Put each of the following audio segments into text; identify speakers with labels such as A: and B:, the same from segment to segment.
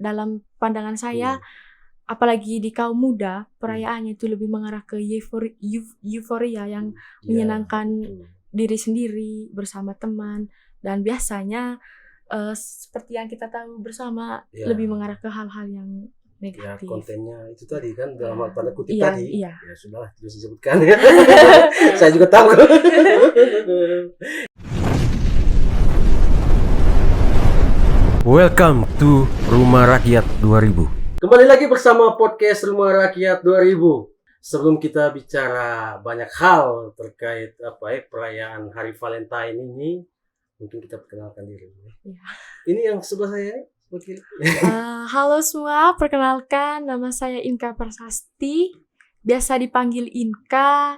A: dalam pandangan saya, apalagi di kaum muda, perayaannya itu lebih mengarah ke euforia yang menyenangkan diri sendiri bersama teman. Dan biasanya seperti yang kita tahu bersama lebih mengarah ke hal-hal yang negatif.
B: Ya, kontennya itu tadi kan dalam tanda kutip tadi.
A: Iya.
B: Ya sudahlah, terus disebutkan. Saya juga tahu. Welcome to Rumah Rakyat 2000. Kembali lagi bersama podcast Rumah Rakyat 2000. Sebelum kita bicara banyak hal terkait perayaan Hari Valentine ini, mungkin kita perkenalkan diri.
A: Ya.
B: Ini yang sebelah saya.
A: Halo semua, perkenalkan nama saya Inka Prasasti, biasa dipanggil Inka.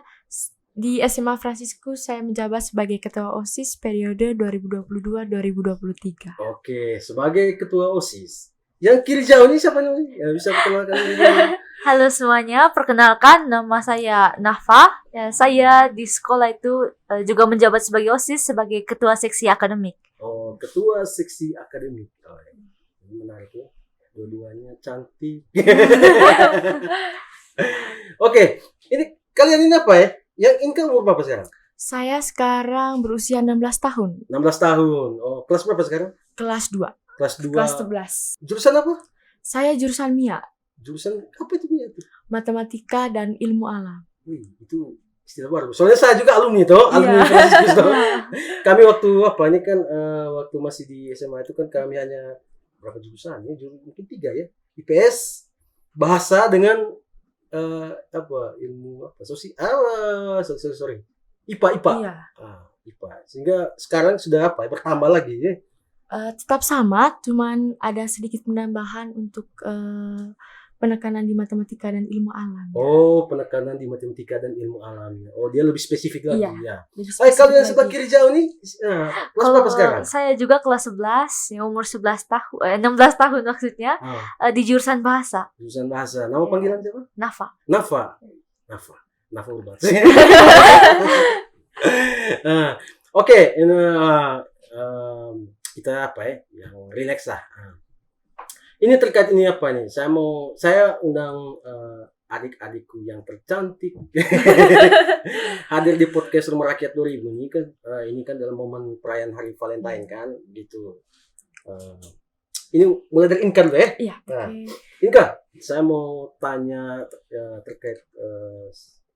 A: Di SMA Fransiskus saya menjabat sebagai Ketua OSIS periode 2022-2023.
B: Oke, sebagai Ketua OSIS. Yang kiri jauh ini siapa nih? Ya, bisa perkenalkan diri.
C: Halo semuanya, perkenalkan nama saya Nafa. Ya, saya di sekolah itu juga menjabat sebagai OSIS sebagai Ketua Seksi Akademik.
B: Oh, Ketua Seksi Akademik. Oh, ini menarik ya. Dua-duanya cantik. Oke, ini kalian ini apa ya? Yang Inka umur berapa sekarang?
A: Saya sekarang berusia 16 tahun.
B: 16 tahun. Oh, kelas berapa sekarang?
A: Kelas 2.
B: Kelas 2.
A: Kelas 11.
B: Jurusan apa?
A: Saya jurusan MIA.
B: Jurusan apa itu MIA itu?
A: Matematika dan Ilmu Alam.
B: Wih, itu istilah baru. Soalnya saya juga alumni alumni Fransiskus Kami waktu ini kan waktu masih di SMA itu kan kami hanya berapa jurusan ya? Mungkin 3 ya. IPS, bahasa dengan ilmu apa? Sorry. IPA.
A: Iya.
B: IPA. Sehingga sekarang sudah bertambah lagi ya.
A: Tetap sama, cuman ada sedikit penambahan untuk penekanan di matematika dan ilmu alam.
B: Oh, penekanan di matematika dan ilmu alam. Oh, dia lebih spesifik lagi ya.
A: Kalau
B: yang sebelah kiri jauh nih, kelas berapa sekarang?
C: Saya juga kelas 11, yang umur 11 tahun, 16 tahun maksudnya, di jurusan bahasa.
B: Jurusan bahasa. Nama panggilan siapa?
C: Nafa
B: Urban. Oke, kita yang relax lah. Ini terkait ini apa nih? Saya undang adik-adikku yang tercantik hadir di podcast Rumah Rakyat 2000 ini kan dalam momen perayaan Hari Valentine kan gitu. Ini mulai dari Inka dulu ya.
A: Iya.
B: Nah, Inka, saya mau tanya terkait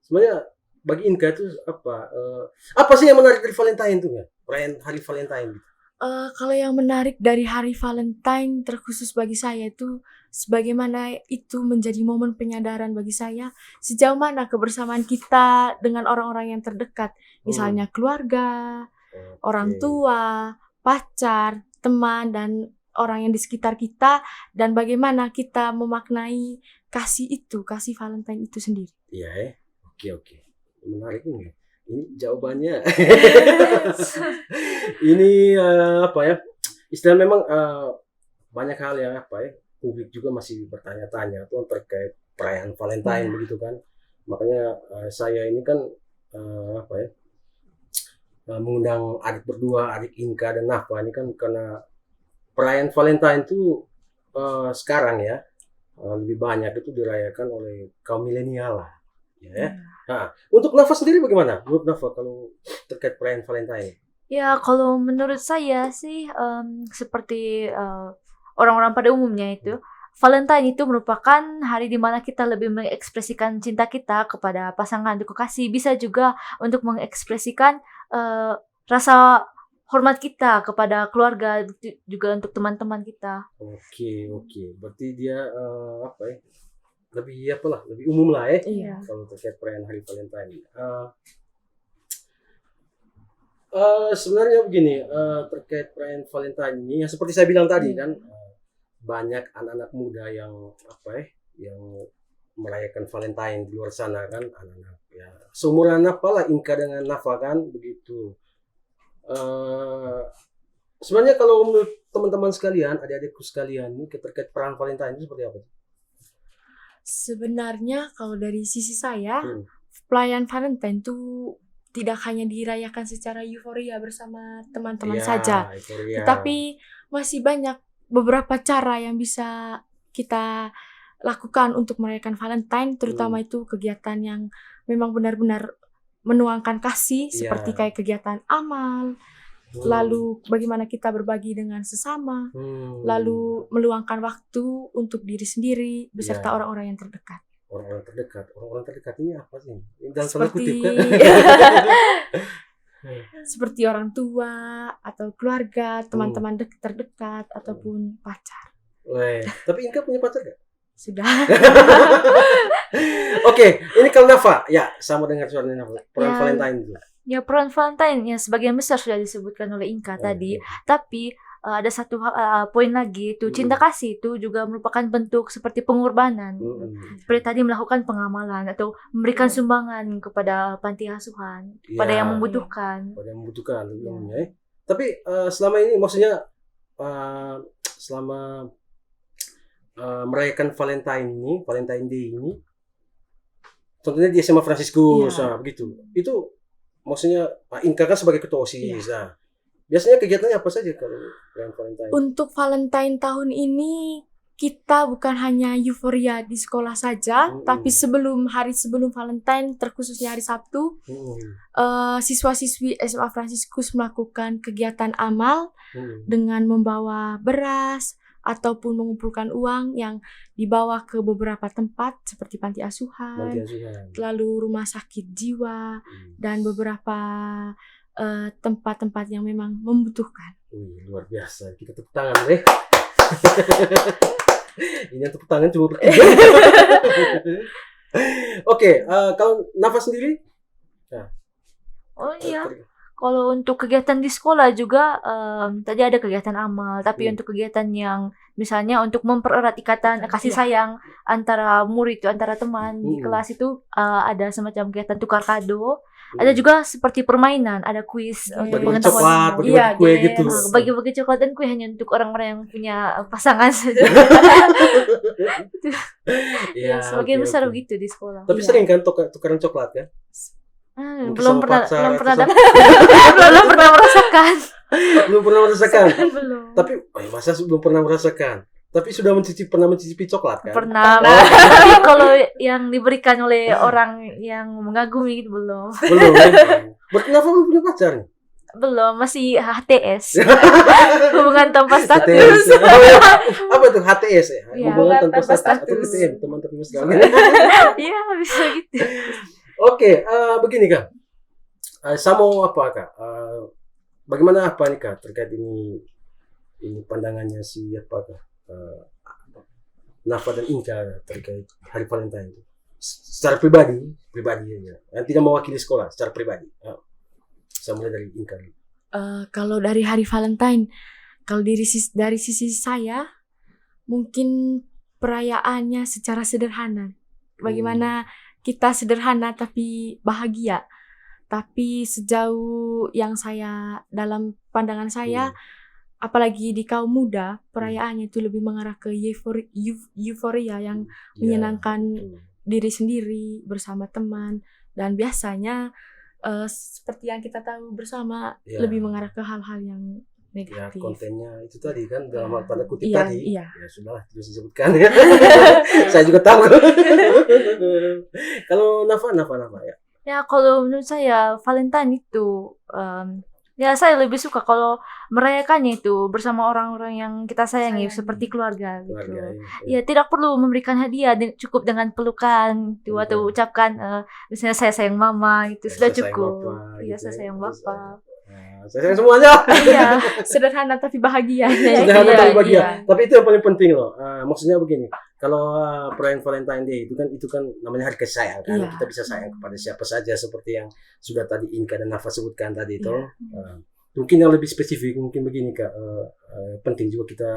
B: sebenarnya bagi Inka itu apa sih yang menarik dari Valentine itu ya? Perayaan Hari Valentine gitu.
A: Kalau yang menarik dari Hari Valentine terkhusus bagi saya itu sebagaimana itu menjadi momen penyadaran bagi saya sejauh mana kebersamaan kita dengan orang-orang yang terdekat, misalnya keluarga, orang tua, pacar, teman dan orang yang di sekitar kita, dan bagaimana kita memaknai kasih Valentine itu sendiri.
B: Iya, oke. Menarik ini. Ini jawabannya. Ini istilah memang banyak hal yang publik juga masih bertanya-tanya tuh terkait perayaan Valentine begitu kan. Makanya saya ini kan mengundang adik berdua, adik Inka dan Nafa ini kan karena perayaan Valentine itu sekarang ya lebih banyak itu dirayakan oleh kaum milenial lah. Ya. Nah, untuk Nafa sendiri bagaimana? Menurut Nafa kalau terkait perayaan Valentine?
C: Ya, kalau menurut saya sih seperti orang-orang pada umumnya itu, Valentine itu merupakan hari di mana kita lebih mengekspresikan cinta kita kepada pasangan atau kekasih, bisa juga untuk mengekspresikan rasa hormat kita kepada keluarga, juga untuk teman-teman kita.
B: Oke. Berarti dia lebih umum lah ya.
A: Iya.
B: Kalau terkait perayaan Hari Valentine. Sebenarnya begini, terkait perayaan Valentine ini, seperti saya bilang tadi kan, banyak anak-anak muda yang yang merayakan Valentine di luar sana kan, anak-anak ya seumuran lah Inka dengan Nafa kan begitu. Sebenarnya kalau menurut teman-teman sekalian, adik-adikku sekalian, ini terkait perayaan Valentine itu seperti apa?
A: Sebenarnya kalau dari sisi saya, perayaan Valentine itu tidak hanya dirayakan secara euforia bersama teman-teman saja, tetapi masih banyak beberapa cara yang bisa kita lakukan untuk merayakan Valentine, terutama itu kegiatan yang memang benar-benar menuangkan kasih, seperti kayak kegiatan amal, lalu bagaimana kita berbagi dengan sesama, lalu meluangkan waktu untuk diri sendiri beserta orang-orang yang terdekat.
B: Orang-orang terdekat ini apa sih? Dalam tanda kutip
A: Seperti
B: kan?
A: seperti orang tua atau keluarga, teman-teman terdekat ataupun pacar.
B: Weh, tapi Inka punya pacar gak?
A: Sudah.
B: Oke, ini kalau Nafa, ya sama dengan suaranya Nafa. Peran
C: Ya.
B: Valentine itu.
C: Ya, peran Valentine ya sebagian besar sudah disebutkan oleh Inka tadi. Tapi ada satu poin lagi itu cinta kasih itu juga merupakan bentuk seperti pengorbanan. Seperti tadi melakukan pengamalan atau memberikan sumbangan kepada panti asuhan, pada yang membutuhkan.
B: Pada yang membutuhkan. Ya. Tapi selama ini maksudnya selama merayakan Valentine Day ini, contohnya di SMA Franciscus, begitu. Itu maksudnya Inka kan sebagai ketua OSIS. Nah, biasanya kegiatannya apa saja kalau Valentine?
A: Untuk Valentine tahun ini kita bukan hanya euforia di sekolah saja, tapi hari sebelum Valentine, terkhususnya hari Sabtu, siswa-siswi SMA Franciscus melakukan kegiatan amal dengan membawa beras ataupun mengumpulkan uang yang dibawa ke beberapa tempat seperti panti asuhan, lalu rumah sakit jiwa, dan beberapa tempat-tempat yang memang membutuhkan.
B: Luar biasa, kita tepuk tangan deh. Ini tepuk tangan cuma bertiga. Oke, kalau Nafa sendiri?
C: Oh iya. Kalau untuk kegiatan di sekolah juga tadi ada kegiatan amal, tapi untuk kegiatan yang misalnya untuk mempererat ikatan kasih sayang antara murid, antara teman di kelas itu ada semacam kegiatan tukar kado. Ada juga seperti permainan, ada kuis untuk pengetahuan.
B: Bagi-bagi kue gitu.
C: Bagi-bagi coklat dan kue hanya untuk orang-orang yang punya pasangan saja. Sebagian besar begitu di sekolah.
B: Tapi sering kan tukaran coklat kan?
C: Belum pernah merasakan.
B: Belum pernah merasakan.
C: Belum.
B: Tapi masa belum pernah merasakan. Tapi sudah pernah mencicipi coklat kan?
C: Pernah. Tapi kalau yang diberikan oleh orang yang mengagumi itu belum.
B: Belum. Berarti Nafa belum punya pacar nih?
C: Belum, masih HTS. Hubungan tanpa status.
B: Apa itu HTS ya? Hubungan tanpa status atau TTM, teman tapi mesra.
C: Iya, bisa gitu.
B: Oke, begini Kak. Saya mau apa Kak? Bagaimana apa nih Kak terkait ini pandangannya siapa Kak? Nafa dan Inka terkait Hari Valentine itu secara pribadi aja, yang tidak mewakili sekolah, secara pribadi. Saya mulai dari Inka.
A: Kalau dari Hari Valentine, kalau dari sisi saya, mungkin perayaannya secara sederhana. Bagaimana kita sederhana tapi bahagia. Tapi sejauh yang dalam pandangan saya, apalagi di kaum muda, perayaannya itu lebih mengarah ke euforia yang menyenangkan diri sendiri bersama teman, dan biasanya seperti yang kita tahu bersama lebih mengarah ke hal-hal yang negatif.
B: Kontennya itu tadi kan dalam tanda kutip tadi.
A: Iya.
B: Ya sudahlah, terus disebutkan ya. Saya juga tahu. Kalau Nafa ya.
C: Ya, kalau menurut saya Valentine itu ya saya lebih suka kalau merayakannya itu bersama orang-orang yang kita sayangi seperti keluarga gitu. Ya, tidak perlu memberikan hadiah, cukup dengan pelukan itu atau ucapkan misalnya saya sayang mama itu sudah cukup. Iya, saya sayang bapak.
B: Saya sayang semuanya.
A: Iya, sederhana tapi bahagia.
B: Sederhana tapi bahagia. Tapi itu yang paling penting loh. Maksudnya begini, kalau perayaan Valentine Day itu kan namanya hari kasih sayang kan. Kita bisa sayang kepada siapa saja seperti yang sudah tadi Inka dan Nafa sebutkan tadi itu. Mungkin yang lebih spesifik mungkin begini Kak, penting juga kita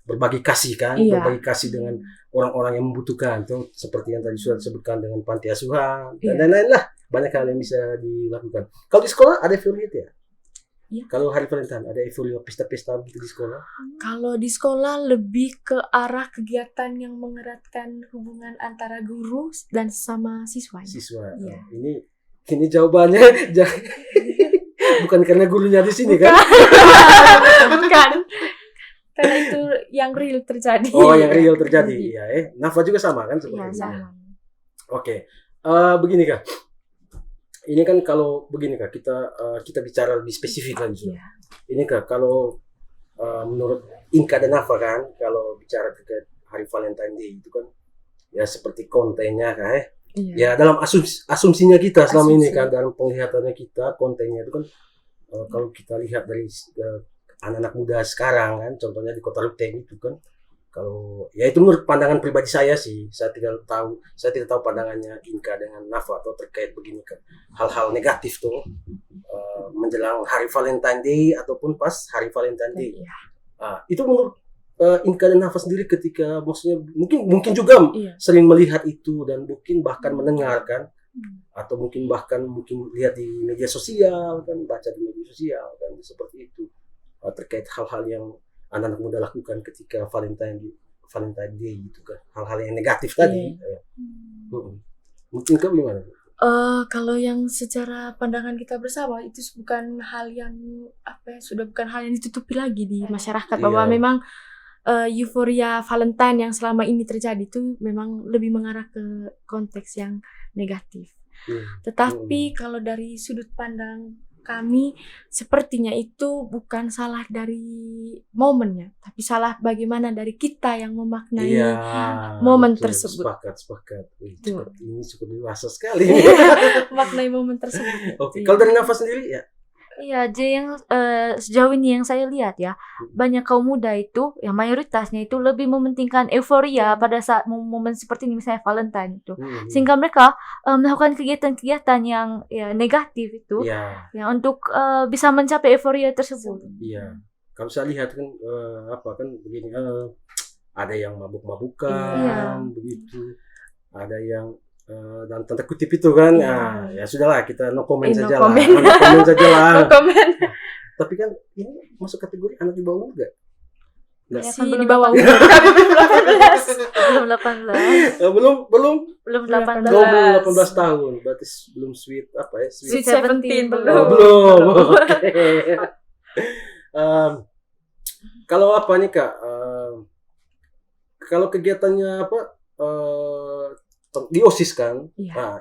B: berbagi kasih kan, berbagi kasih dengan orang-orang yang membutuhkan tuh, seperti yang tadi sudah disebutkan dengan panti asuhan dan lain-lain lah, banyak hal yang bisa dilakukan. Kalau di sekolah ada euforia ya? Kalau hari Valentine ada euforia pesta-pesta gitu di sekolah? Kalau
A: di sekolah lebih ke arah kegiatan yang mengeratkan hubungan antara guru dan sama siswa.
B: Ini jawabannya bukan karena gurunya di sini kan?
A: Bukan. Karena itu yang real terjadi.
B: Oh, yang real terjadi. Iya, Nafa juga sama kan seperti
A: Iya,
B: itu.
A: sama.
B: Oke. Begini Kak. Ini kan kalau begini Kak, kita bicara lebih spesifik lagi.
A: Iya.
B: Ini Kak, kalau menurut Inka dan Nafa kan, kalau bicara terkait Hari Valentine Day itu kan ya seperti kontennya Kak
A: Iya.
B: Ya dalam asumsinya kita selama ini
A: Asumsi.
B: kan, dalam penglihatannya kita kontennya itu kan kalau kita lihat dari anak-anak muda sekarang kan, contohnya di Kota Ruteng itu kan, kalau ya itu menurut pandangan pribadi saya sih, saya tidak tahu pandangannya Inka dengan Nafa atau terkait begini kan, hal-hal negatif tuh menjelang Hari Valentine Day ataupun pas Hari Valentine Day.
A: Iya.
B: Itu menurut Inka dan Nafa sendiri ketika maksudnya mungkin juga
A: Iya.
B: sering melihat itu dan mungkin bahkan mendengarkan atau mungkin lihat di media sosial kan, baca di media sosial kan, seperti itu terkait hal-hal yang anak-anak muda lakukan ketika Valentine Day itu kan, hal-hal yang negatif tadi. Mungkin Kak gimana?
A: Kalau yang secara pandangan kita bersama itu bukan hal yang sudah bukan hal yang ditutupi lagi di masyarakat, bahwa
B: Iya.
A: memang euforia Valentine yang selama ini terjadi itu memang lebih mengarah ke konteks yang negatif. Tetapi kalau dari sudut pandang kami, sepertinya itu bukan salah dari momennya, tapi salah bagaimana dari kita yang memaknai momen tersebut.
B: Sepakat.
A: Betul.
B: Ini cukup dewasa sekali.
A: Memaknai momen tersebut.
B: Oke, kalau dari Nafa sendiri ya?
C: Iya, jadi yang sejauh ini yang saya lihat ya, banyak kaum muda itu, yang mayoritasnya itu lebih mementingkan euforia pada saat momen seperti ini, misalnya Valentine itu, sehingga mereka melakukan kegiatan-kegiatan yang ya negatif itu, ya untuk bisa mencapai euforia tersebut.
B: Iya, kalau saya lihat kan begini, ada yang mabuk-mabukan, begitu, ada yang dan tanda kutip itu kan, ya sudahlah, kita no comment saja lah.
A: No comment.
B: Tapi kan ini masuk kategori anak di bawah juga.
A: Masih di bawah umur.
C: Belum 18.
B: Belum
C: 18.
B: 18 tahun, berarti belum sweet
A: Sweet 17 belum.
B: Belum. Oke. Kalau apa nih Kak? Kalau kegiatannya di OSIS kan,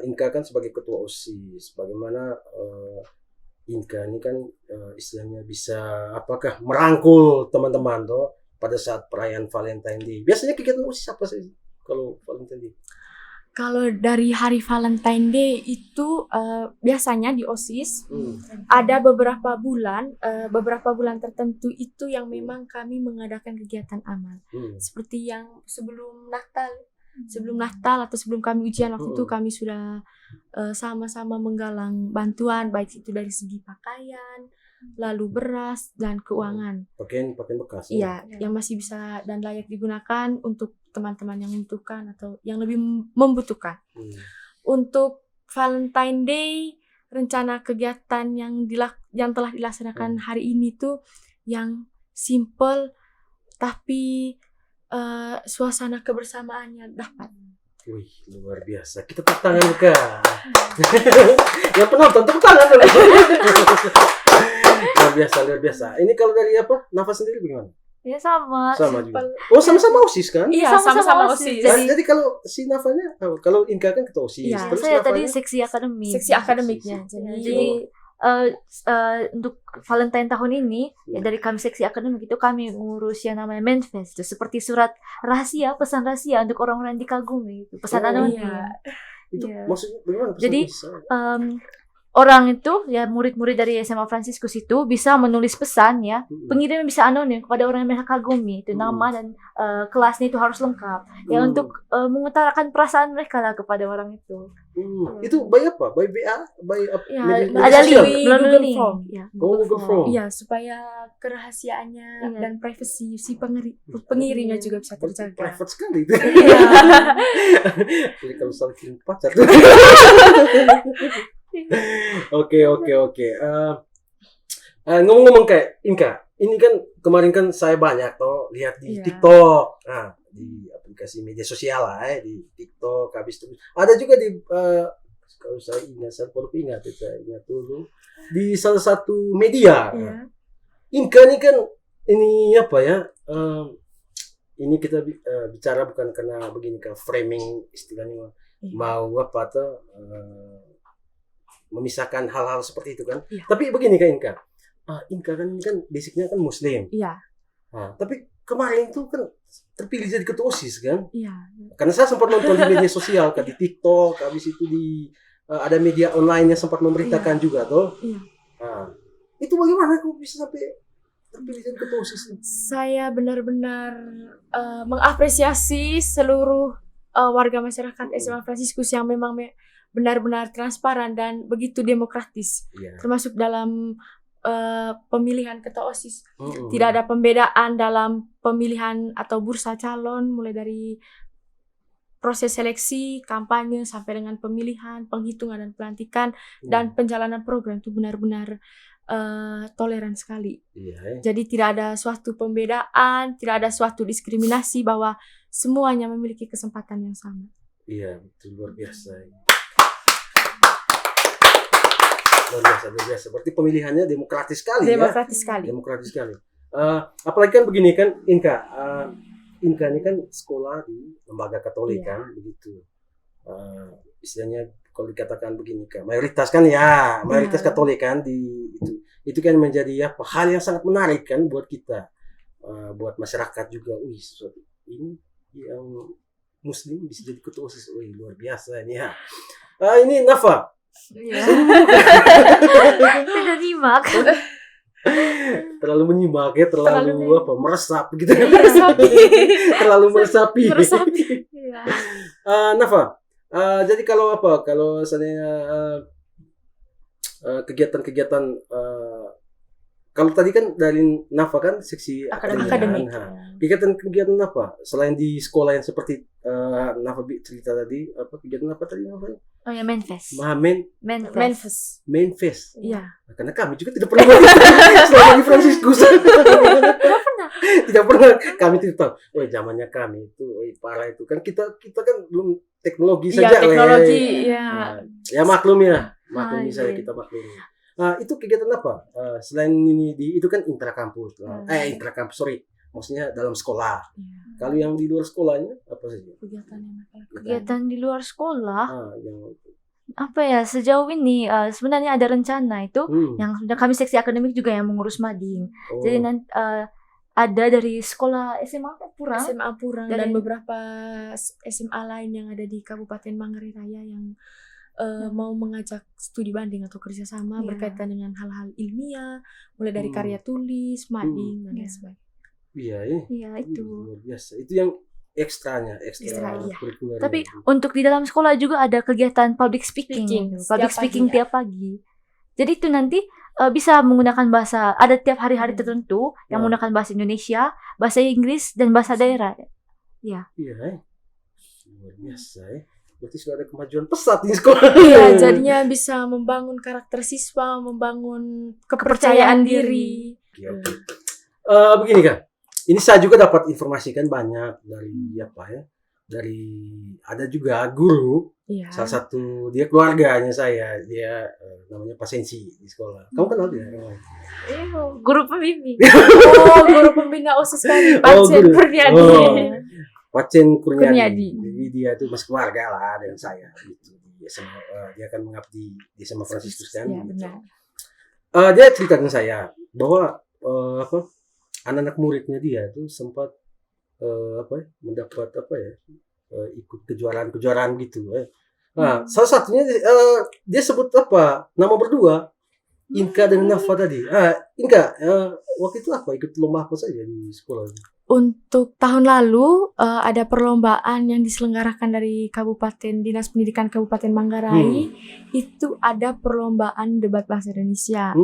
B: Inka kan sebagai ketua OSIS, bagaimana Inka ini kan istilahnya bisa merangkul teman-teman tuh pada saat perayaan Valentine Day. Biasanya kegiatan OSIS apa sih kalau Valentine Day?
A: Kalau dari hari Valentine Day itu biasanya di OSIS ada beberapa bulan tertentu itu yang memang kami mengadakan kegiatan amal. Seperti yang sebelum Natal atau sebelum kami ujian waktu itu kami sudah sama-sama menggalang bantuan, baik itu dari segi pakaian, lalu beras dan keuangan.
B: Pakaian bekas.
A: Iya, yang masih bisa dan layak digunakan untuk teman-teman yang membutuhkan atau yang lebih membutuhkan. Untuk Valentine Day, rencana kegiatan yang telah dilaksanakan hari ini tuh yang simple tapi suasana kebersamaannya dapat.
B: Wih, luar biasa. Kita tepuk tangan Kak. Yang penonton tepuk tangan dulu. Luar biasa. Ini kalau dari Nafa sendiri bagaimana?
C: Ya sama
B: juga. Oh, sama-sama OSIS kan?
A: Iya, sama-sama OSIS.
B: Jadi kalau si Nafanya, kalau Inka kan ketua OSIS.
C: Iya,
B: terus
C: saya
B: Nafanya?
C: tadi seksi akademik.
A: Seksi akademiknya.
C: Jadi untuk Valentine tahun ini ya dari kami seksi akademik itu kami mengurus yang namanya manifest, itu seperti surat rahasia, pesan rahasia untuk orang-orang yang dikagumi, pesan anonim.
B: Itu maksudnya bagaimana?
C: Jadi orang itu ya murid-murid dari SMA Fransiskus itu bisa menulis pesan ya, pengirimnya bisa anonim kepada orang yang mereka kagumi, itu nama dan kelasnya itu harus lengkap ya untuk mengutarakan perasaan mereka lah kepada orang itu.
B: Itu by apa? By BA? By
C: ada link
A: Google Form.
C: Ya,
B: Google Form.
A: Iya, supaya kerahasiaannya dan privasi si pengirimnya juga bisa terjaga.
B: Private sekali itu.
C: Iya.
B: Jadi kalau saling pacar. Oke. Ngomong-ngomong kayak Inka, ini kan kemarin kan saya banyak lihat di TikTok, di aplikasi media sosial lah, di TikTok, habis itu ada juga di kalau saya ingat dulu di salah satu media. Inka ini kan ini kita bicara bukan karena begini Kak, framing istilahnya mau apa atau memisahkan hal-hal seperti itu kan.
A: Iya.
B: Tapi begini Kak Inka. Inka kan ini kan basicnya kan Muslim.
A: Iya.
B: Tapi kemarin itu kan terpilih jadi ketua OSIS kan.
A: Iya.
B: Karena saya sempat nonton di media sosial, Kak, di TikTok, habis itu di ada media online yang sempat memberitakan juga toh.
A: Iya.
B: Itu bagaimana kok bisa sampai terpilih jadi ketua OSIS?
A: Saya benar-benar mengapresiasi seluruh warga masyarakat SMA Fransiskus yang memang benar-benar transparan dan begitu demokratis, termasuk dalam pemilihan ketua OSIS. Tidak ada pembedaan dalam pemilihan atau bursa calon, mulai dari proses seleksi, kampanye, sampai dengan pemilihan, penghitungan dan pelantikan, dan penjalanan program itu benar-benar toleran sekali. Jadi tidak ada suatu pembedaan, tidak ada suatu diskriminasi, bahwa semuanya memiliki kesempatan yang sama.
B: Iya, betul, luar biasa. Luar biasa. Berarti pemilihannya demokratis sekali
A: Demokratis sekali.
B: Demokratis sekali. Apalagi kan begini kan, Inka. Inka ini kan sekolah di lembaga Katolik kan, begitu. Istilahnya kalau dikatakan begini kan, mayoritas Katolik kan di itu kan menjadi hal yang sangat menarik kan buat kita, buat masyarakat juga. Ini yang Muslim bisa jadi ketua OSIS, luar biasa ini ya. Ini Nafa.
C: Iya. Tidak nyimak.
B: Terlalu menyimak ya, terlalu meresap gitu. Terlalu meresapi.
C: Iya.
B: Nafa, jadi kalau misalnya kegiatan-kegiatan, kalau tadi kan dari Nafa kan seksi akademik. Kegiatan-kegiatan apa selain di sekolah yang seperti Nafa cerita tadi, kegiatan apa tadi Nafa?
C: Oh ya, Manfest.
B: Manfest.
A: Iya.
B: Karena kami juga tidak pernah selama di Fransiskus. Tidak pernah. Kami tidak tahu. Zamannya kami itu parah itu kan, kita kan belum teknologi saja.
A: Teknologi.
B: Ya maklumi saya, kita maklumi. Itu kegiatan apa? Selain ini itu kan intrakampus. Maksudnya dalam sekolah. Kalau yang di luar sekolahnya apa saja?
C: Kegiatan di luar sekolah. Apa ya, sejauh ini sebenarnya ada rencana itu yang sudah kami seksi akademik juga yang mengurus mading. Jadi nanti ada dari sekolah SMA Purang
A: dan beberapa SMA lain yang ada di Kabupaten Manggarai Raya yang mau mengajak studi banding atau kerjasama berkaitan dengan hal-hal ilmiah, mulai dari karya tulis, mading dan lain sebagainya.
B: Iya,
C: itu
B: luar biasa. Itu yang ekstra kurikuler.
C: Tapi untuk di dalam sekolah juga ada kegiatan public speaking tiap pagi. Jadi itu nanti bisa menggunakan bahasa, ada tiap hari-hari tertentu yang menggunakan bahasa Indonesia, bahasa Inggris, dan bahasa daerah. Iya.
B: Luar biasa ya. Berarti sudah ada kemajuan pesat di sekolah.
A: Iya, jadinya bisa membangun karakter siswa, membangun kepercayaan diri.
B: Begini kan, ini saya juga dapat informasikan banyak dari ada juga guru. Salah satu dia keluarganya saya, dia namanya Pak Sensi di sekolah. Kamu kenal dia?
C: Guru pembimbing.
A: Guru pembina OSIS kami, Pak Kurniadi.
B: Pacen Kurniadi. Jadi dia itu mas keluarga lah dengan saya gitu. Dia akan mengabdi di SMA Fransiskus kan. Gitu. Dia ceritakan saya bahwa anak-anak muridnya dia itu sempat mendapat ikut kejuaraan gitu. Salah satunya dia sebut nama berdua, Inka dan Nafa tadi. Inka, waktu itu ikut lomba apa saja di sekolah?
A: Untuk tahun lalu ada perlombaan yang diselenggarakan dari Dinas Pendidikan Kabupaten Manggarai. Itu ada perlombaan debat bahasa Indonesia.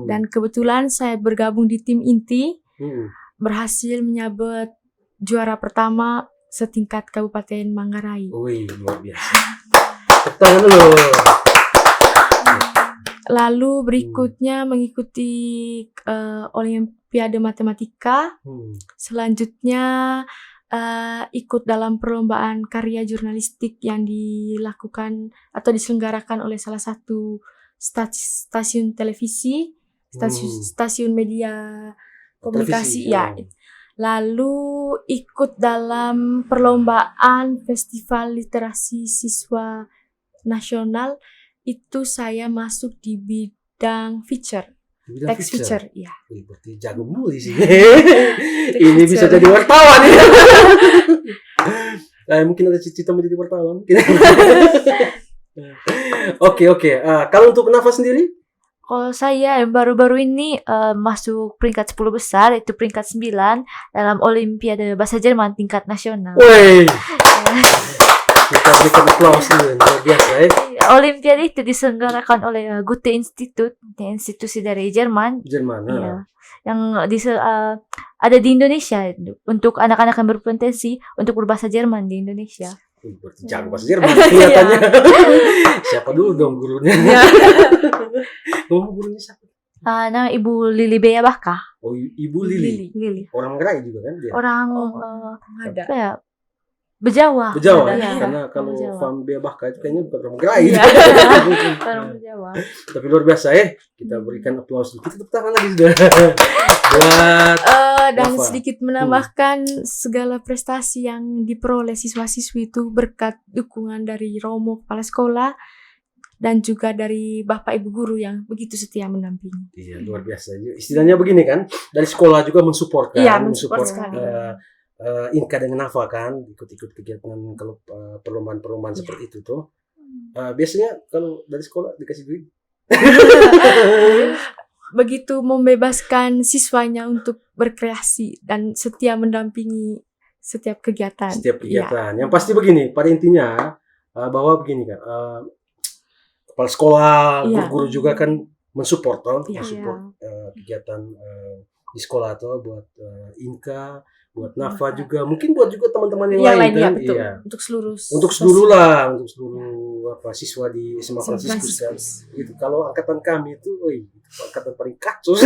A: Dan kebetulan saya bergabung di tim inti, berhasil menyabet juara pertama setingkat Kabupaten Manggarai.
B: Luar biasa. Tangan dulu.
A: Lalu berikutnya mengikuti Olimpiade Matematika. Selanjutnya ikut dalam perlombaan karya jurnalistik yang dilakukan atau diselenggarakan oleh salah satu stasiun televisi, stasiun media komunikasi. Lalu ikut dalam perlombaan festival literasi siswa nasional, itu saya masuk di bidang feature,
B: Di bidang
A: text feature, iya.
B: Wih, berarti jago muli sih. Ini bisa jadi wartawan ya. Mungkin ada cita-cita menjadi wartawan. Oke. Kalau untuk Nafa sendiri?
C: Kalau saya yang baru-baru ini masuk peringkat 10 besar, itu peringkat 9 dalam Olimpiade Bahasa Jerman tingkat nasional.
B: Woi. Kita berikan aplaus dulu, luar biasa ya.
C: Olimpiade itu diselenggarakan oleh Goethe Institut, institusi dari Jerman. Iya. Yang ada di Indonesia untuk anak-anak yang berpotensi untuk berbahasa Jerman di Indonesia.
B: Berarti jago bahasa Jerman kelihatannya. Siapa dulu dong gurunya? Gurunya siapa?
C: Nama Ibu Lili Bea Baka.
B: Oh, Ibu Lili. Orang Gerai juga kan dia?
C: Orang
A: ada.
C: apa ya? Bejawa.
B: Ya. Karena kalau Fam Bea Baka itu kayaknya bukan orang Gerai.
C: Orang Bejawa.
B: Tapi luar biasa ya. Kita berikan aplaus. Kita tepuk tangan lagi sudah. Buat
A: dan
B: Nafa.
A: sedikit menambahkan segala prestasi yang diperoleh siswa-siswi itu berkat dukungan dari Romo kepala sekolah dan juga dari Bapak Ibu guru yang begitu setia mendampingi.
B: Iya, luar biasa. Istilahnya begini kan, dari sekolah juga mensupport kan,
A: Iya, mensupport sekali.
B: Inka dengan Nafa kan, ikut-ikut kegiatan kalau perlombaan-perlombaan seperti itu tuh. Biasanya kalau dari sekolah dikasih duit.
A: Begitu membebaskan siswanya untuk berkreasi dan setia mendampingi setiap kegiatan.
B: Iya. Yang pasti begini, pada intinya bahwa begini kan, kepala sekolah, guru-guru juga kan mensupport kegiatan di sekolah atau buat Inka, buat Nafa juga, mungkin buat juga teman-teman yang lain kan,
A: betul.
B: iya.
A: Untuk seluruh
B: siswa di SMA Fransiskus kan. Gitu. Kalau angkatan kami itu, angkatan paling kacau.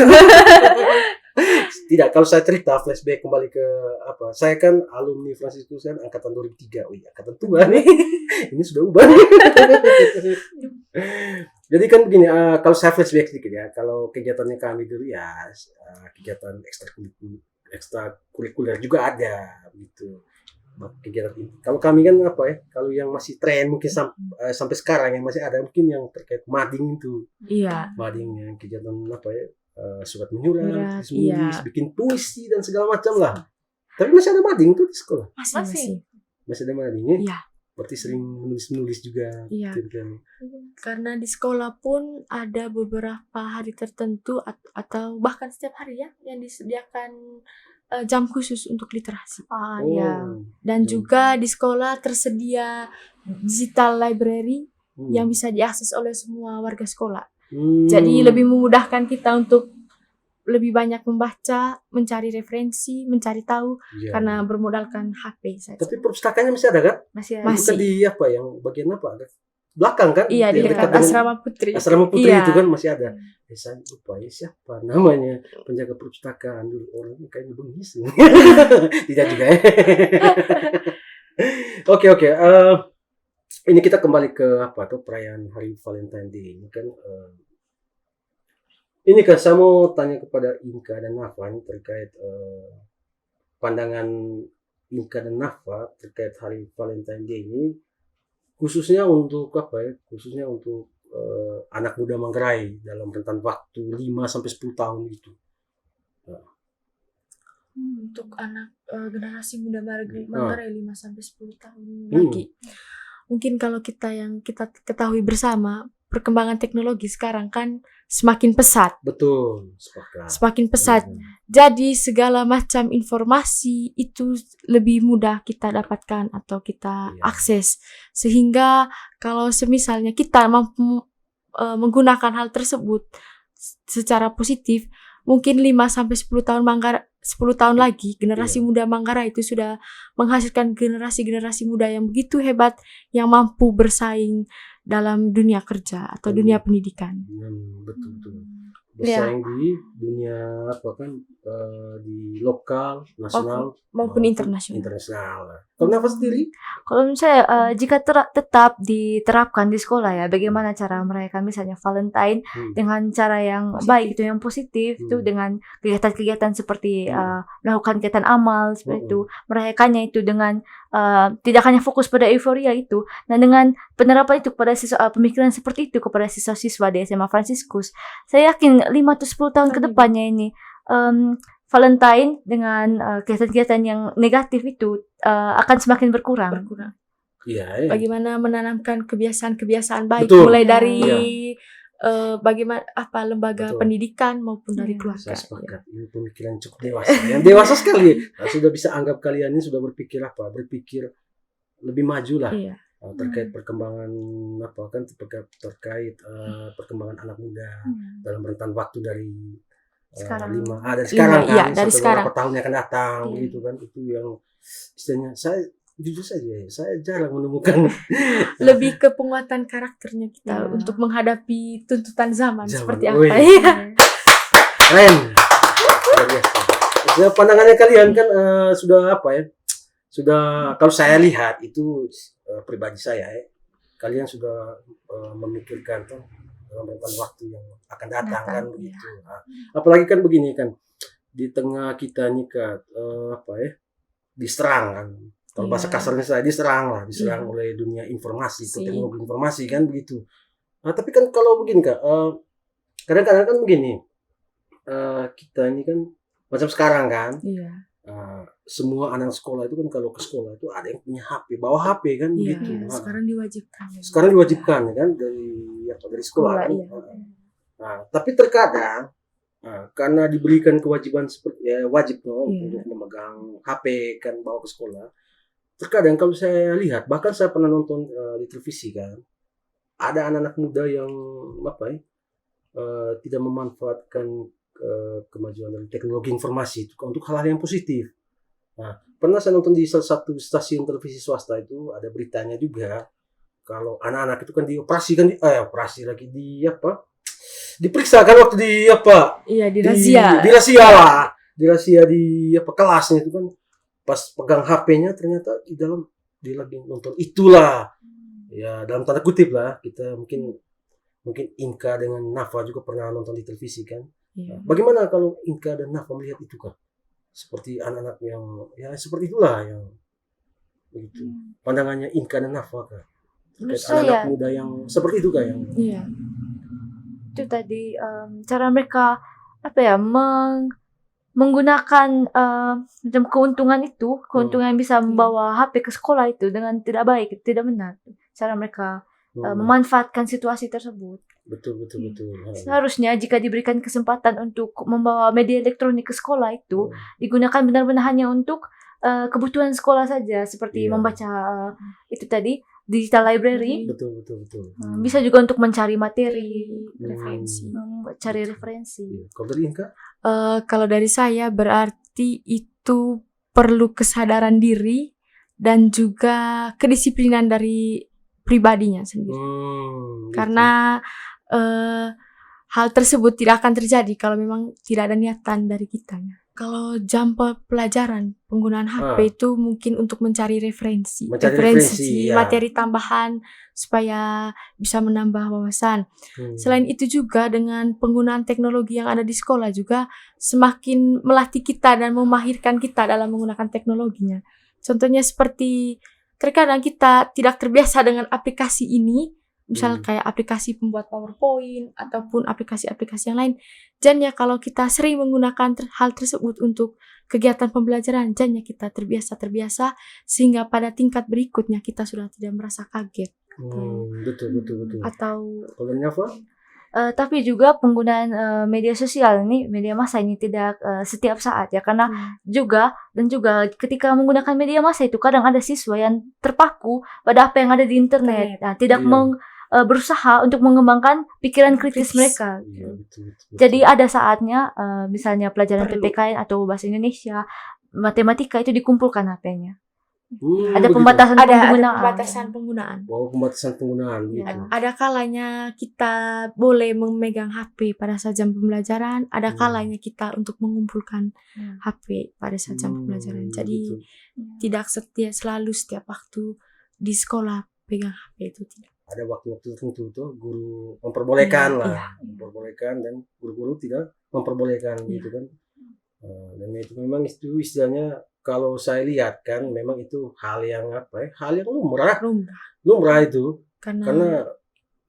B: Tidak, kalau saya cerita flashback kembali ke saya kan alumni Fransiskus kan angkatan 2003. Angkatan tua nih. Ini sudah ubah. Jadi kan begini, kalau saya flashback sedikit ya, kalau kegiatannya kami dulu ya kegiatan ekstrakurikuler juga ada gitu. Kegiatan ini. Kalau kami kan kalau yang masih tren mungkin sampai sekarang yang masih ada mungkin yang terkait mading itu.
A: Iya.
B: Mading yang kegiatan surat menyurat, menulis, bikin puisi dan segala macam lah. Tapi masih ada mading tuh di sekolah. Masih ada madingnya.
A: Iya.
B: Berarti sering menulis juga.
A: Iya.
B: Gitu kan.
A: Karena di sekolah pun ada beberapa hari tertentu atau bahkan setiap hari ya yang disediakan jam khusus untuk literasi.
C: Iya.
A: Dan juga di sekolah tersedia digital library yang bisa diakses oleh semua warga sekolah. Jadi lebih memudahkan kita untuk lebih banyak membaca, mencari referensi, mencari tahu karena bermodalkan HP saja.
B: Tapi perpustakaannya masih ada kan?
C: Masih.
B: Bukan di yang bagian belakang kan?
A: Iya, di dekat asrama putri.
B: Asrama putri itu kan masih ada. Saya lupa siapa namanya penjaga perpustakaan dulu, orangnya kayaknya bengis. Tidak juga ya. Oke. Ini kita kembali ke perayaan Hari Valentine Day ini kan. Ini kan saya mau tanya kepada Inka dan Nafa ini terkait pandangan Inka dan Nafa terkait Hari Valentine Day ini, khususnya untuk khususnya untuk anak muda Manggarai dalam rentan waktu 5-10 tahun itu.
A: Untuk anak generasi muda Manggarai 5-10 tahun lagi. Mungkin kalau kita ketahui bersama, perkembangan teknologi sekarang kan semakin pesat.
B: Betul, sepakat.
A: Semakin pesat. Jadi segala macam informasi itu lebih mudah kita dapatkan atau kita akses. Sehingga kalau semisalnya kita mampu menggunakan hal tersebut secara positif, mungkin 5-10 tahun 10 tahun lagi generasi muda Manggarai itu sudah menghasilkan generasi muda yang begitu hebat yang mampu bersaing dalam dunia kerja atau dunia pendidikan.
B: Betul. bersaing di dunia apa kan, di lokal, nasional
A: maupun internasional.
B: Kalau Nafa sendiri?
C: Kalau menurut saya, jika tetap diterapkan di sekolah ya, bagaimana cara merayakan misalnya Valentine dengan cara yang baik itu, yang positif itu dengan kegiatan-kegiatan seperti melakukan kegiatan amal seperti itu, merayakannya itu dengan tidak hanya fokus pada euforia itu, dan dengan penerapan itu pada pemikiran seperti itu kepada siswa-siswa di SMA Fransiskus, saya yakin 5-10 tahun ke depannya ini Valentine dengan kegiatan-kegiatan yang negatif itu akan semakin berkurang.
B: Iya.
A: Bagaimana menanamkan kebiasaan-kebiasaan baik,
B: Betul.
A: mulai dari bagaimana lembaga
B: Betul.
A: pendidikan maupun dari keluarga.
B: Saya sepakat. Ini pemikiran cukup dewasa. Yang dewasa sekali. Sudah bisa anggap kalian ini sudah berpikir lebih maju lah.
A: Iya.
B: Terkait perkembangan terkait perkembangan anak muda dalam rentan waktu dari
C: Sekarang.
B: dari sekarang kan,
A: Iya, dari
B: sampai
A: sekarang.
B: beberapa tahun yang akan datang begitu kan. Itu yang istilahnya saya jujur saja saya jarang menemukan
A: Lebih ke penguatan karakternya kita untuk menghadapi tuntutan zaman seperti apa.
B: Wih.
A: Iya.
B: Keren. Luar biasa. Maksudnya pandangannya kalian kan sudah apa ya? Sudah, kalau saya lihat itu pribadi saya kalian sudah memikirkan tuh dalam rentan waktu yang akan datang kan begitu. Nah, apalagi kan begini kan di tengah kita nih kan diserang kan. Kalau bahasa kasarnya saya diserang oleh dunia informasi, teknologi informasi kan begitu. Nah, tapi kan kalau begini Kak, kadang-kadang kan begini, kita ini kan macam sekarang kan, semua anak sekolah itu kan kalau ke sekolah itu ada yang punya HP, bawa HP kan begitu.
A: Sekarang diwajibkan.
B: Sekarang diwajibkan kan dari sekolah kan. Nah, tapi terkadang karena diberikan kewajiban seperti wajib untuk memegang HP kan bawa ke sekolah. Terkadang kalau saya lihat, bahkan saya pernah nonton di televisi kan, ada anak-anak muda yang tidak memanfaatkan kemajuan dari teknologi informasi itu untuk hal-hal yang positif. Nah, pernah saya nonton di salah satu stasiun televisi swasta itu ada beritanya juga kalau anak-anak itu kan dioperasi kan diperiksa kan waktu dirazia di kelasnya itu kan. Pas pegang HP-nya ternyata dia lagi nonton itulah. Ya dalam tanda kutip lah, kita mungkin Inka dengan Nafa juga pernah nonton di televisi kan. Nah, bagaimana kalau Inka dan Nafa melihat itu kan? Seperti anak-anak yang seperti itulah yang begitu. Pandangannya Inka dan Nafa kan. Terkait anak muda yang seperti itu kan yang.
C: Iya. Itu tadi cara mereka menggunakan keuntungan yang bisa membawa HP ke sekolah itu dengan tidak baik, tidak benar. Cara mereka memanfaatkan situasi tersebut.
B: Betul.
C: Seharusnya jika diberikan kesempatan untuk membawa media elektronik ke sekolah itu digunakan benar-benar hanya untuk kebutuhan sekolah saja, seperti membaca itu tadi digital library.
B: Betul.
C: Bisa juga untuk mencari materi,
A: referensi.
C: Cari referensi.
B: Kalau dari Inka?
A: Kalau dari saya berarti itu perlu kesadaran diri dan juga kedisiplinan dari pribadinya sendiri. Karena hal tersebut tidak akan terjadi kalau memang tidak ada niatan dari kitanya. Kalau jam pelajaran penggunaan HP itu mungkin untuk mencari referensi, materi tambahan supaya bisa menambah wawasan. Selain itu juga dengan penggunaan teknologi yang ada di sekolah juga semakin melatih kita dan memahirkan kita dalam menggunakan teknologinya. Contohnya seperti terkadang kita tidak terbiasa dengan aplikasi ini, misal kayak aplikasi pembuat PowerPoint ataupun aplikasi-aplikasi yang lain. Jangan kalau kita sering menggunakan hal tersebut untuk kegiatan pembelajaran, jangan kita terbiasa sehingga pada tingkat berikutnya kita sudah tidak merasa kaget.
B: Betul.
A: Atau
B: kalau Nafa?
C: Tapi juga penggunaan media sosial ini, media massa ini tidak setiap saat ya, karena juga ketika menggunakan media massa itu kadang ada siswa yang terpaku pada apa yang ada di internet. Nah, tidak berusaha untuk mengembangkan pikiran kritis mereka.
B: Betul.
C: Jadi ada saatnya misalnya pelajaran PPKN atau bahasa Indonesia, matematika itu dikumpulkan HP-nya. Ada
B: begitu.
C: pembatasan
A: Ada
C: penggunaan.
A: pembatasan penggunaan.
B: Oh, pembatasan penggunaan gitu.
A: Ada kalanya kita boleh memegang HP pada saat jam pembelajaran, ada kalanya kita untuk mengumpulkan HP pada saat jam pembelajaran. Jadi
B: gitu.
A: tidak selalu setiap waktu di sekolah pegang HP itu tidak.
B: Ada waktu-waktu tertentu tuh guru memperbolehkan lah,
A: Iya.
B: memperbolehkan, dan guru-guru tidak memperbolehkan
A: Iya.
B: gitu kan. Dan itu memang itu istilahnya, kalau saya lihat kan memang itu hal yang hal yang lumrah itu, karena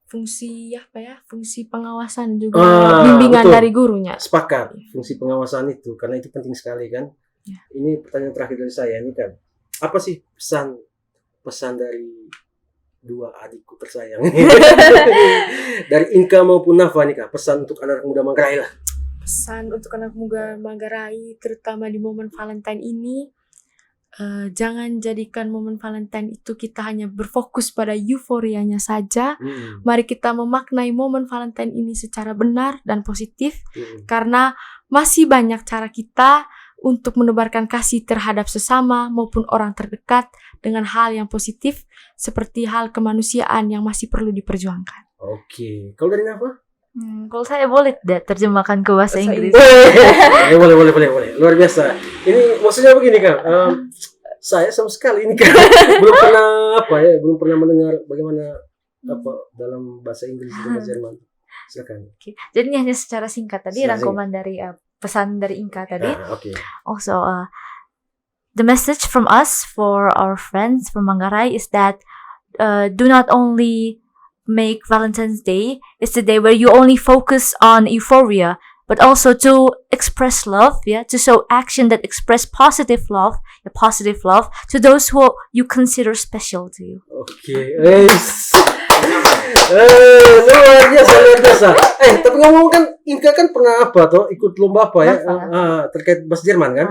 A: fungsi fungsi pengawasan juga bimbingan
B: betul.
A: dari gurunya.
B: Sepakat, fungsi pengawasan itu, karena itu penting sekali kan.
A: Ya.
B: Ini pertanyaan terakhir dari saya ini kan, apa sih pesan dari dua adikku tersayang dari Inka maupun Nafa nih Kak, pesan untuk anak muda Manggarai lah.
A: Pesan untuk anak muda Manggarai terutama di momen Valentine ini, jangan jadikan momen Valentine itu kita hanya berfokus pada euforianya saja. Mari kita memaknai momen Valentine ini secara benar dan positif, karena masih banyak cara kita untuk menebarkan kasih terhadap sesama maupun orang terdekat dengan hal yang positif, seperti hal kemanusiaan yang masih perlu diperjuangkan.
B: Oke, kalau dari Nafa?
C: Kalau saya boleh tidak terjemahkan ke bahasa Inggris?
B: Boleh. Luar biasa. Ini maksudnya begini Kak, saya sama sekali ini Kak belum pernah mendengar bagaimana dalam bahasa Inggris dan bahasa Jerman. Silakan.
C: Okay. Jadi ini hanya secara singkat tadi rangkuman dari pesan dari Inka tadi. Also, the message from us for our friends from Manggarai is that do not only make Valentine's Day is the day where you only focus on euphoria, but also to express love, to show action that express positive love to those who you consider special to you.
B: Oke, luar biasa. Tapi ngomong kan, Inka kan pernah ikut lomba terkait bahasa Jerman kan?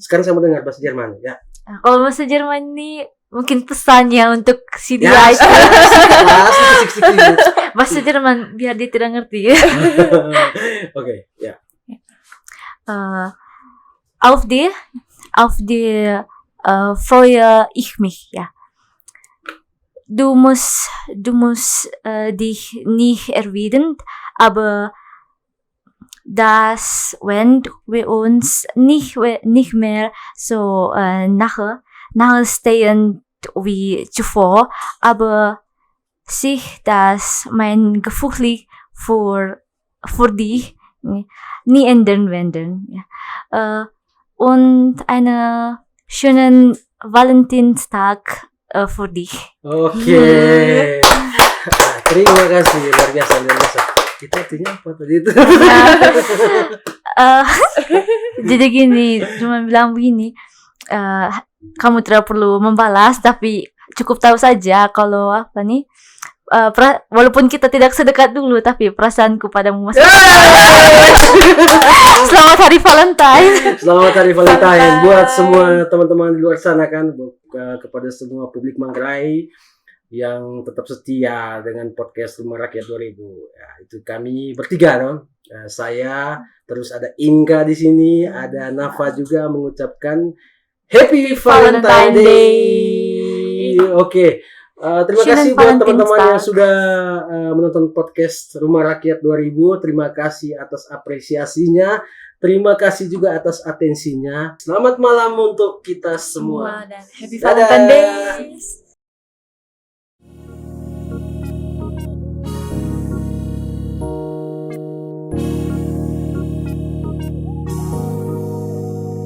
B: Sekarang saya mau dengar bahasa Jerman ya.
C: Kalau bahasa Jerman ini mungkin pesannya untuk si dia bahasa Jerman biar dia tidak ngerti.
B: Oke, ya.
C: Auf die freue ich mich, ja. Du musst dich nicht erwidern, aber dass wenn wir uns nicht mehr so nahe stehen wie zuvor, aber sich das mein Gefühl für dich nie ändern werden. Ja. Und einen schönen Valentinstag für dich.
B: Oke. Terima kasih, luar biasa. Itu artinya apa tadi itu?
C: Jadi gini, cuma bilang begini, kamu tidak perlu membalas, tapi cukup tahu saja kalau walaupun kita tidak sedekat dulu, tapi perasaanku padamu masih. Selamat Hari Valentine.
B: Selamat Hari Valentine buat semua teman-teman di luar sana kan, kepada semua publik Manggarai yang tetap setia dengan podcast Rumah Rakyat 2000. Ya, itu kami bertiga dong. Saya, terus ada Inka di sini, ada Nafa juga mengucapkan Happy Valentine Day. Oke. Terima kasih buat teman-teman yang sudah menonton podcast Rumah Rakyat 2000. Terima kasih atas apresiasinya. Terima kasih juga atas atensinya. Selamat malam untuk kita semua.
A: Dan Happy Valentine Day.